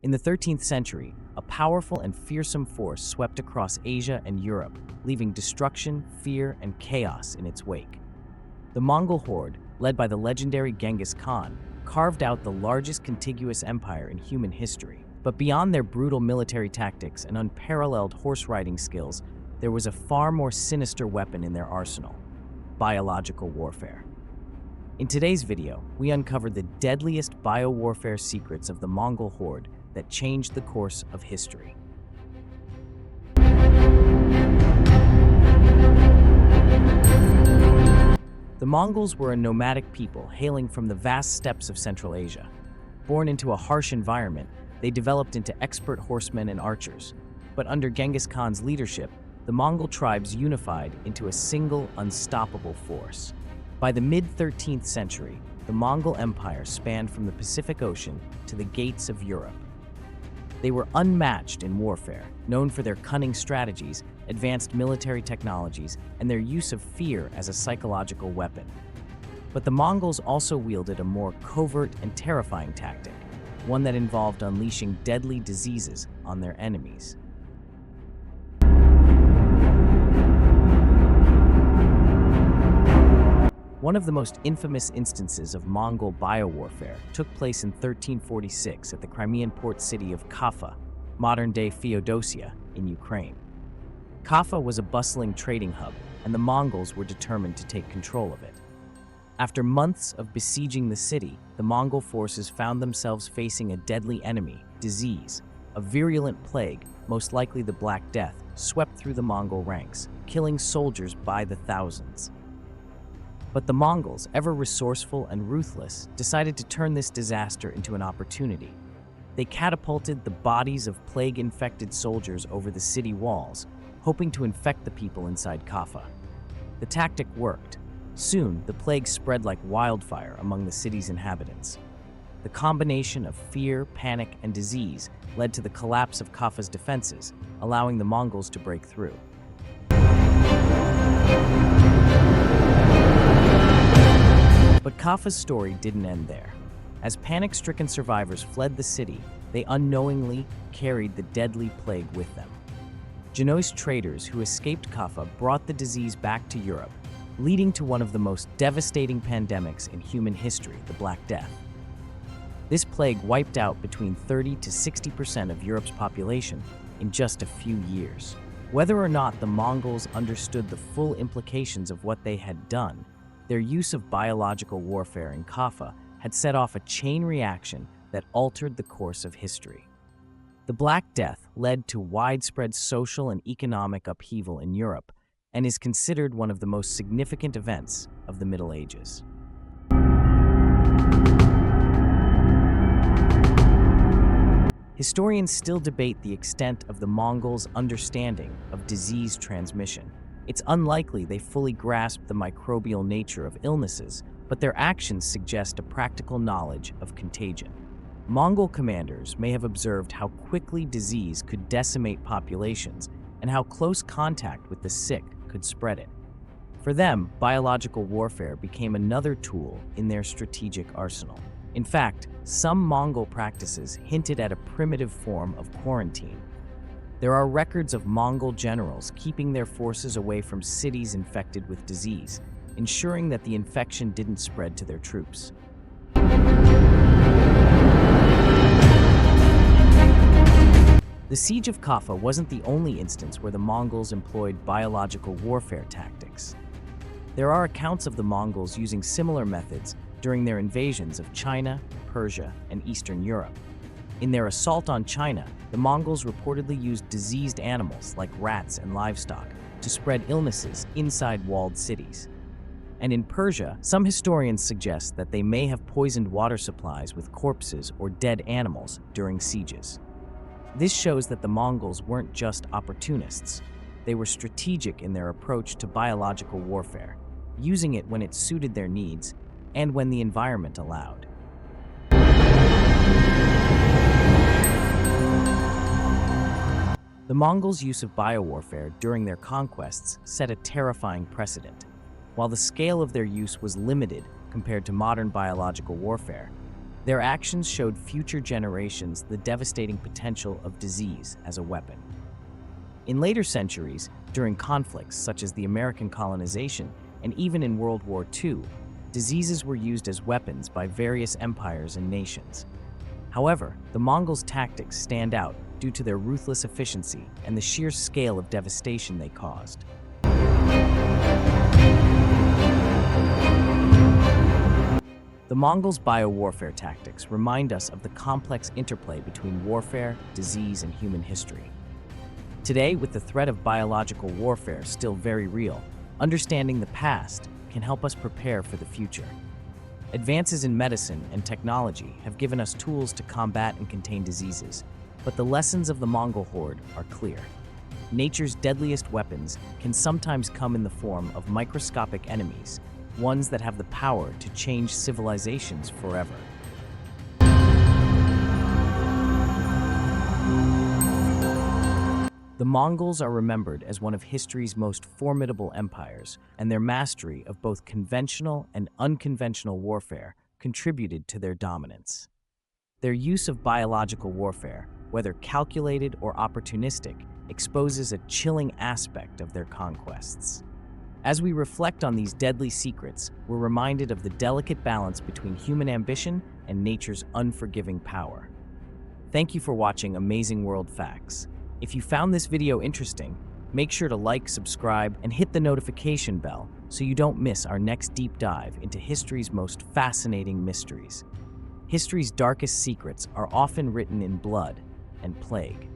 In the 13th century, a powerful and fearsome force swept across Asia and Europe, leaving destruction, fear, and chaos in its wake. The Mongol Horde, led by the legendary Genghis Khan, carved out the largest contiguous empire in human history. But beyond their brutal military tactics and unparalleled horse-riding skills, there was a far more sinister weapon in their arsenal: biological warfare. In today's video, we uncover the deadliest biowarfare secrets of the Mongol Horde that changed the course of history. The Mongols were a nomadic people hailing from the vast steppes of Central Asia. Born into a harsh environment, they developed into expert horsemen and archers. But under Genghis Khan's leadership, the Mongol tribes unified into a single, unstoppable force. By the mid-13th century, the Mongol Empire spanned from the Pacific Ocean to the gates of Europe. They were unmatched in warfare, known for their cunning strategies, advanced military technologies, and their use of fear as a psychological weapon. But the Mongols also wielded a more covert and terrifying tactic, one that involved unleashing deadly diseases on their enemies. One of the most infamous instances of Mongol biowarfare took place in 1346 at the Crimean port city of Kaffa, modern-day Feodosia, in Ukraine. Kaffa was a bustling trading hub, and the Mongols were determined to take control of it. After months of besieging the city, the Mongol forces found themselves facing a deadly enemy, disease. A virulent plague, most likely the Black Death, swept through the Mongol ranks, killing soldiers by the thousands. But the Mongols, ever resourceful and ruthless, decided to turn this disaster into an opportunity. They catapulted the bodies of plague-infected soldiers over the city walls, hoping to infect the people inside Kaffa. The tactic worked. Soon, the plague spread like wildfire among the city's inhabitants. The combination of fear, panic, and disease led to the collapse of Kaffa's defenses, allowing the Mongols to break through. But Kaffa's story didn't end there. As panic-stricken survivors fled the city, they unknowingly carried the deadly plague with them. Genoese traders who escaped Kaffa brought the disease back to Europe, leading to one of the most devastating pandemics in human history, the Black Death. This plague wiped out between 30 to 60% of Europe's population in just a few years. Whether or not the Mongols understood the full implications of what they had done, their use of biological warfare in Kaffa had set off a chain reaction that altered the course of history. The Black Death led to widespread social and economic upheaval in Europe and is considered one of the most significant events of the Middle Ages. Historians still debate the extent of the Mongols' understanding of disease transmission. It's unlikely they fully grasped the microbial nature of illnesses, but their actions suggest a practical knowledge of contagion. Mongol commanders may have observed how quickly disease could decimate populations and how close contact with the sick could spread it. For them, biological warfare became another tool in their strategic arsenal. In fact, some Mongol practices hinted at a primitive form of quarantine. There are records of Mongol generals keeping their forces away from cities infected with disease, ensuring that the infection didn't spread to their troops. The siege of Kaffa wasn't the only instance where the Mongols employed biological warfare tactics. There are accounts of the Mongols using similar methods during their invasions of China, Persia, and Eastern Europe. In their assault on China, the Mongols reportedly used diseased animals like rats and livestock to spread illnesses inside walled cities. And in Persia, some historians suggest that they may have poisoned water supplies with corpses or dead animals during sieges. This shows that the Mongols weren't just opportunists. They were strategic in their approach to biological warfare, using it when it suited their needs and when the environment allowed. The Mongols' use of biowarfare during their conquests set a terrifying precedent. While the scale of their use was limited compared to modern biological warfare, Their actions showed future generations the devastating potential of disease as a weapon. In later centuries, during conflicts such as the American colonization and even in World War II, diseases were used as weapons by various empires and nations. However, the Mongols' tactics stand out due to their ruthless efficiency and the sheer scale of devastation they caused. The Mongols' biowarfare tactics remind us of the complex interplay between warfare, disease, and human history. Today, with the threat of biological warfare still very real, understanding the past can help us prepare for the future. Advances in medicine and technology have given us tools to combat and contain diseases, but the lessons of the Mongol Horde are clear. Nature's deadliest weapons can sometimes come in the form of microscopic enemies, ones that have the power to change civilizations forever. The Mongols are remembered as one of history's most formidable empires, and their mastery of both conventional and unconventional warfare contributed to their dominance. Their use of biological warfare, whether calculated or opportunistic, exposes a chilling aspect of their conquests. As we reflect on these deadly secrets, we're reminded of the delicate balance between human ambition and nature's unforgiving power. Thank you for watching Amazing World Facts. If you found this video interesting, make sure to like, subscribe, and hit the notification bell so you don't miss our next deep dive into history's most fascinating mysteries. History's darkest secrets are often written in blood and plague.